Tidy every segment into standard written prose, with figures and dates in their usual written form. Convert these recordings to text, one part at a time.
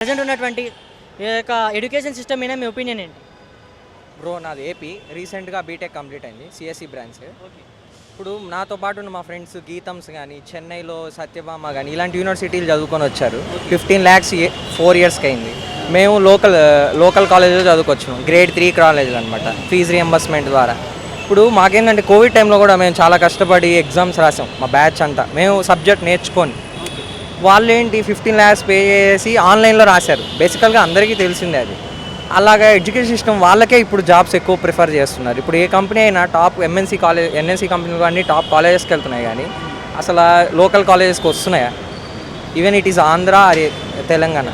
Present ఉన్నటువంటి ఈ యొక్క ఎడ్యుకేషన్ సిస్టమ్ మీద మీ ఒపీనియన్ ఏంటి? బ్రో నాది ఏపీ రీసెంట్గా బీటెక్ కంప్లీట్ అయింది సిఎస్సి బ్రాంచ్. ఓకే. ఇప్పుడు నాతో పాటు ఉన్న మా ఫ్రెండ్స్ గీతమ్స్ కానీ చెన్నైలో సత్యభామ కానీ ఇలాంటి యూనివర్సిటీలు చదువుకొని వచ్చారు. 15 lakhs 4 yearsకి అయింది. మేము లోకల్ కాలేజీలో చదువుకొచ్చాము, గ్రేడ్ 3 కాలేజీలు అనమాట, ఫీజు రియంబర్స్మెంట్ ద్వారా. ఇప్పుడు మాకేంటంటే కోవిడ్ టైంలో కూడా మేము చాలా కష్టపడి ఎగ్జామ్స్ రాసాం, మా బ్యాచ్ అంతా మేము సబ్జెక్ట్ నేర్చుకొని. వాళ్ళు ఏంటి 15 lakhs పే చేసి ఆన్లైన్లో రాశారు. బేసికల్గా అందరికీ తెలిసిందే అది. అలాగా ఎడ్యుకేషన్ సిస్టమ్ వాళ్ళకే ఇప్పుడు జాబ్స్ ఎక్కువ ప్రిఫర్ చేస్తున్నారు. ఇప్పుడు ఏ కంపెనీ అయినా టాప్ ఎన్ఎన్సీ కంపెనీలు అన్నీ టాప్ కాలేజెస్కి వెళ్తున్నాయి, కానీ అసలు లోకల్ కాలేజెస్కి వస్తున్నాయా? Even it is Andhra Telangana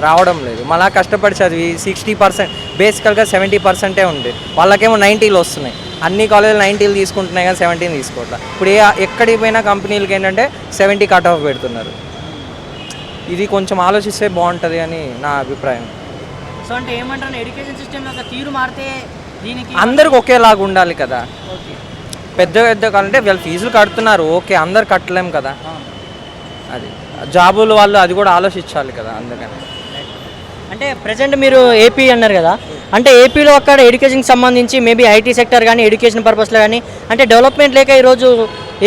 రావడం లేదు. మళ్ళా కష్టపడి చదివి 60%, బేసికల్గా 70% ఉంది. వాళ్ళకేమో 90s వస్తున్నాయి. అన్ని కాలేజీలు 90s తీసుకుంటున్నాయి కానీ 17 తీసుకోవట్లేదు. ఇప్పుడు ఎక్కడికి పోయినా కంపెనీలకి ఏంటంటే 70 కట్ ఆఫ్ పెడుతున్నారు. ఇది కొంచెం ఆలోచిస్తే బాగుంటుంది అని నా అభిప్రాయం. సో అంటే ఏమంటారు, ఎడ్యుకేషన్ సిస్టమ్ యొక్క తీరు మారితే దీనికి అందరికి ఒకేలాగా ఉండాలి కదా. ఓకే. పెద్ద అంటే వీళ్ళు ఫీజులు కడుతున్నారు, ఓకే, అందరు కట్టలేం కదా. అది జాబులు వాళ్ళు అది కూడా ఆలోచించాలి కదా. అందుకని అంటే ప్రజెంట్ మీరు ఏపీ అన్నారు కదా, అంటే ఏపీలో అక్కడ ఎడ్యుకేషన్కి సంబంధించి మేబీ ఐటీ సెక్టర్ కానీ ఎడ్యుకేషన్ పర్పస్లో కానీ అంటే డెవలప్మెంట్ లేక ఈరోజు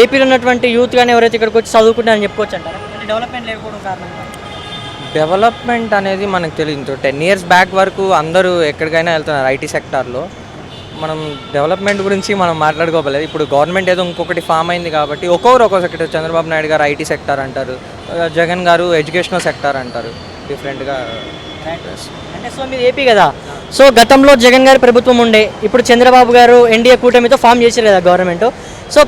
ఏపీలో ఉన్నటువంటి యూత్ కానీ ఎవరైతే ఇక్కడికి వచ్చి చదువుకుంటారని చెప్పుకోవచ్చు అంటారా? అంటే డెవలప్మెంట్ లేకపోవడం కారణంగా డెవలప్మెంట్ అనేది మనకు తెలియదు. 10 years బ్యాక్ వరకు అందరూ ఎక్కడికైనా వెళ్తున్నారు ఐటీ సెక్టార్లో. మనం డెవలప్మెంట్ గురించి మనం మాట్లాడుకోలేదు. ఇప్పుడు గవర్నమెంట్ ఏదో ఇంకొకటి ఫామ్ అయింది కాబట్టి ఒక్కొక్క సెక్టర్, చంద్రబాబు నాయుడు గారు ఐటీ సెక్టార్ అంటారు, జగన్ గారు ఎడ్యుకేషనల్ సెక్టార్ అంటారు, డిఫరెంట్గా. అంటే సో మీరు ఏపీ కదా, సో గతంలో జగన్ గారి ప్రభుత్వం ఉండే, ఇప్పుడు చంద్రబాబు గారు ఎన్డీఏ కూటమితో ఫామ్ చేశారు కదా గవర్నమెంట్. సో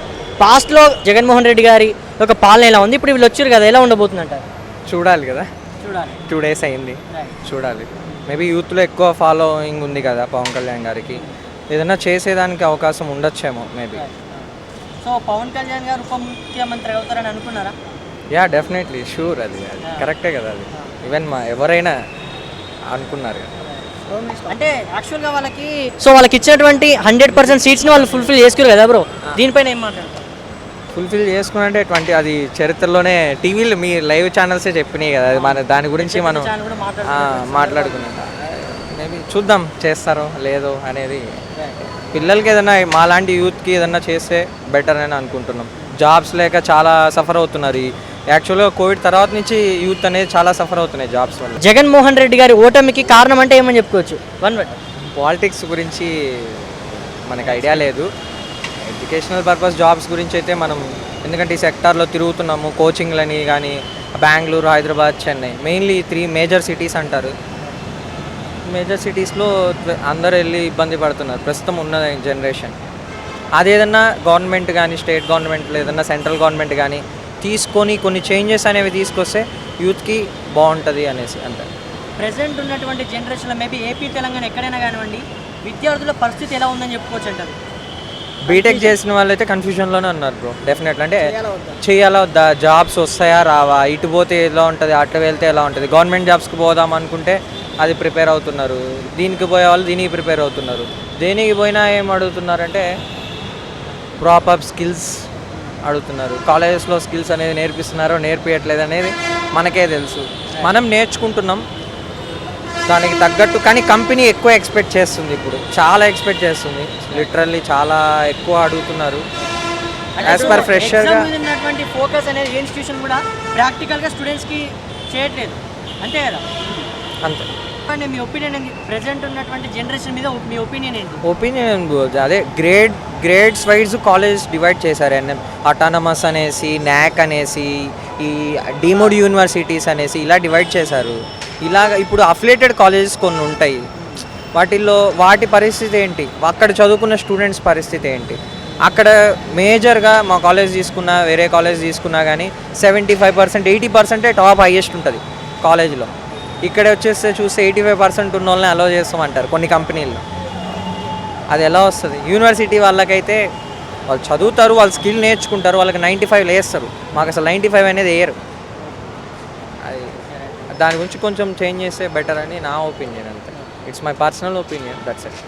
పాస్ట్లో జగన్మోహన్ రెడ్డి గారి ఒక పాలన ఎలా ఉంది, ఇప్పుడు వీళ్ళు వచ్చారు కదా, ఎలా ఉండబోతుంది అంటారు? చూడాలి కదా, చూడాలి. 2 days అయింది, చూడాలి. మేబీ యూత్లో ఎక్కువ ఫాలోయింగ్ ఉంది కదా పవన్ కళ్యాణ్ గారికి, ఏదైనా చేసేదానికి అవకాశం ఉండొచ్చేమో మేబీ. సో పవన్ కళ్యాణ్ గారు ఉప ముఖ్యమంత్రి అవుతారని అనుకున్నారా? Yeah, definitely, sure. అది కరెక్టే కదా. అది ఈవెన్ ఎవరైనా అనుకున్నారు. అంటే యాక్చువల్గా వాళ్ళకి ఇచ్చినటువంటి 100% సీట్స్ని వాళ్ళు ఫుల్ఫిల్ చేసుకోరు కదా బ్రో, దీనిపైన ఏం మాట్లాడతారు? ఫుల్ఫిల్ చేసుకున్నంటే అది చరిత్రలోనే టీవీలు మీ లైవ్ ఛానల్సే చెప్పినాయి కదా. అది మన దాని గురించి మనం మాట్లాడుకున్నాం. మేబీ చూద్దాం చేస్తారో లేదో అనేది. పిల్లలకి ఏదైనా మాలాంటి యూత్కి ఏదైనా చేస్తే బెటర్ అని అనుకుంటున్నాం. జాబ్స్ లేక చాలా సఫర్ అవుతున్నారు. యాక్చువల్గా కోవిడ్ తర్వాత నుంచి యూత్ అనేది చాలా సఫర్ అవుతున్నాయి జాబ్స్ వల్ల. జగన్మోహన్ రెడ్డి గారి ఓటమికి కారణం అంటే ఏమని చెప్పుకోవచ్చు? పాలిటిక్స్ గురించి మనకు ఐడియా లేదు. ఎడ్యుకేషనల్ పర్పస్ జాబ్స్ గురించి అయితే మనం, ఎందుకంటే ఈ సెక్టార్లో తిరుగుతున్నాము, కోచింగ్లని కానీ Bengaluru, Hyderabad, Chennai, mainly 3 major cities అంటారు. మేజర్ సిటీస్లో అందరూ వెళ్ళి ఇబ్బంది పడుతున్నారు ప్రస్తుతం ఉన్న జనరేషన్. అదేదన్నా గవర్నమెంట్ కానీ స్టేట్ గవర్నమెంట్ ఏదన్నా సెంట్రల్ గవర్నమెంట్ కానీ తీసుకొని కొన్ని చేంజెస్ అనేవి తీసుకొస్తే యూత్కి బాగుంటుంది అనేసి అంటారు. ప్రెసెంట్ ఉన్నటువంటి జనరేషన్లో మేబీ ఏపీ తెలంగాణ ఎక్కడైనా కానివ్వండి, విద్యార్థుల పరిస్థితి ఎలా ఉందని చెప్పుకోవచ్చు అంటారు? బీటెక్ చేసిన వాళ్ళైతే కన్ఫ్యూజన్లోనే ఉన్నారు బ్రో, డెఫినెట్లీ. అంటే చేయాలా వద్దా, జాబ్స్ వస్తాయా రావా, ఇటు పోతే ఎలా ఉంటుంది, అటు వెళ్తే ఎలా ఉంటుంది. గవర్నమెంట్ జాబ్స్కి పోదాం అనుకుంటే అది ప్రిపేర్ అవుతున్నారు, దీనికి పోయే వాళ్ళు దీనికి ప్రిపేర్ అవుతున్నారు. దేనికి పోయినా ఏం అడుగుతున్నారంటే ప్రాపర్ స్కిల్స్ అడుగుతున్నారు. కాలేజెస్లో స్కిల్స్ అనేది నేర్పిస్తున్నారో నేర్పించట్లేదు అనేది మనకే తెలుసు. మనం నేర్చుకుంటున్నాం దానికి తగ్గట్టు, కానీ కంపెనీ ఎక్కువ ఎక్స్పెక్ట్ చేస్తుంది. ఇప్పుడు చాలా ఎక్స్పెక్ట్ చేస్తుంది, లిటరల్లీ చాలా ఎక్కువ అడుగుతున్నారు. యాజ్ పర్ ఫ్రెషర్గా ఉన్నటువంటి ఫోకస్ అనేది ఏ ఇన్స్టిట్యూషన్ కూడా ప్రాక్టికల్గా స్టూడెంట్స్కి చేయట్లేదు, అంతే కదా. అంతే. మీ ఒపీనియన్ ఏంటి? ప్రెజెంట్ ఉన్నటువంటి జనరేషన్ మీద మీ ఒపీనియన్ ఏంటి? ఒపీనియన్ అదే గ్రేడ్స్ వైజ్ కాలేజ్ డివైడ్ చేశారు. అటానమస్ అనేసి, న్యాక్ అనేసి, ఈ డీమ్డ్ యూనివర్సిటీస్ అనేసి ఇలా డివైడ్ చేశారు. ఇలాగ ఇప్పుడు అఫిలియేటెడ్ కాలేజెస్ కొన్ని ఉంటాయి, వాటి పరిస్థితి ఏంటి, అక్కడ చదువుకున్న స్టూడెంట్స్ పరిస్థితి ఏంటి. అక్కడ మేజర్గా మా కాలేజ్ తీసుకున్నా వేరే కాలేజ్ తీసుకున్నా కానీ 75%, 80% టాప్ హైయెస్ట్ ఉంటుంది కాలేజ్లో. ఇక్కడ వచ్చేస్తే చూస్తే 85% ఉన్న వాళ్ళని అలో చేస్తామంటారు కొన్ని కంపెనీల్లో. అది ఎలా వస్తుంది? యూనివర్సిటీ వాళ్ళకైతే వాళ్ళు చదువుతారు, వాళ్ళు స్కిల్ నేర్చుకుంటారు, వాళ్ళకి 95 వేస్తారు, మాకు అసలు 95 అనేది వేయరు. అది దాని గురించి కొంచెం చేంజ్ చేస్తే బెటర్ అని నా ఒపీనియన్. అంతే, it's my personal opinion, that's it.